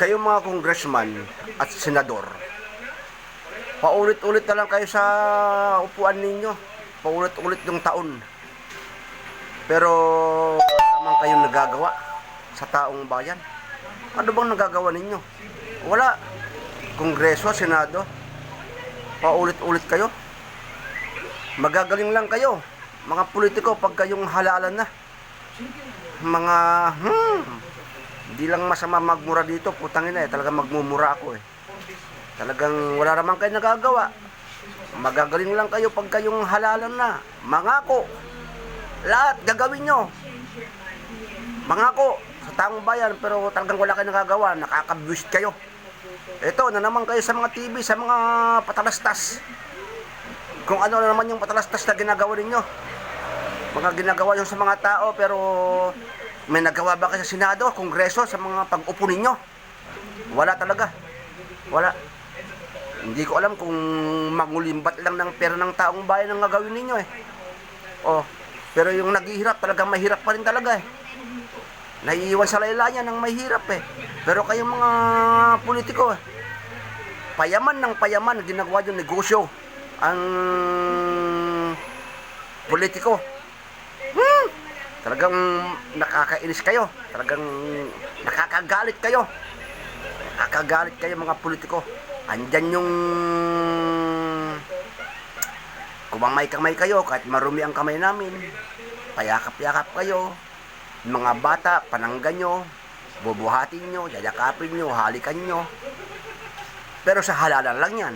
Kayo mga congressman at senador, paulit-ulit na lang kayo sa upuan ninyo. Paulit-ulit yung taon. Pero wala naman kayong nagagawa sa taong bayan. Ano bang nagagawa ninyo? Wala. Kongreso, Senado, paulit-ulit kayo. Magagaling lang kayo, mga politiko, pag kayong halalan na. Mga, hindi lang masama magmura dito, putang ina talagang magmumura ako Talagang wala naman kayo nagagawa. Magagaling lang kayo pag kayong halalan na. Mangako, lahat gagawin nyo. Mangako sa taong bayan, pero talagang wala kayo nagagawa. Nakakabwisit kayo. Ito na naman kayo sa mga TV, sa mga patalastas. Kung ano na naman yung patalastas na ginagawa ninyo. Mga ginagawa yung sa mga tao, pero may nagawa ba kayo sa Senado, Kongreso, sa mga pag-upo ninyo? Wala talaga. Wala. Hindi ko alam kung mangulimbat lang ng pera ng taong bayan ang gagawin ninyo pero yung naghihirap, talagang mahirap pa rin talaga Naiiwan sa laylayan ng mahirap Pero kayong mga politiko payaman ng payaman, ginagawa yung negosyo. Ang politiko. Talagang nakakainis kayo. Talagang nakakagalit kayo. Nakakagalit kayo mga politiko. Andyan yung kumamay-kamay kayo kahit marumi ang kamay namin. Payakap-yakap kayo. Mga bata, pananggan nyo, bubuhatin nyo, yayakapin nyo, halikan nyo. Pero sa halalan lang yan.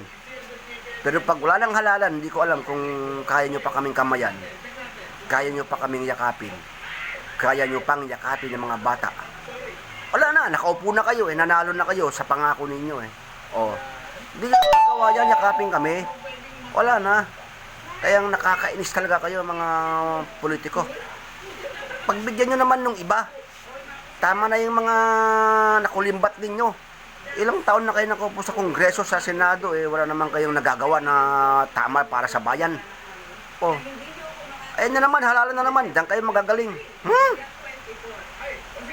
Pero pag wala ng halalan, hindi ko alam kung kaya nyo pa kaming kamayan. Kaya nyo pa kaming yakapin. Kaya nyo pang yakapin ng mga bata. Wala na, nakaupo na kayo nanalo na kayo sa pangako ninyo Hindi nyo magawa yan, yakapin kami. Wala na. Kaya nakakainis talaga kayo mga politiko. Pagbigyan nyo naman ng iba. Tama na yung mga nakulimbat ninyo. Ilang taon na kayo nakaupo sa Kongreso, sa Senado, wala naman kayong nagagawa na tama para sa bayan. Ayun na naman, halalan na naman. Diyan kayo magagaling.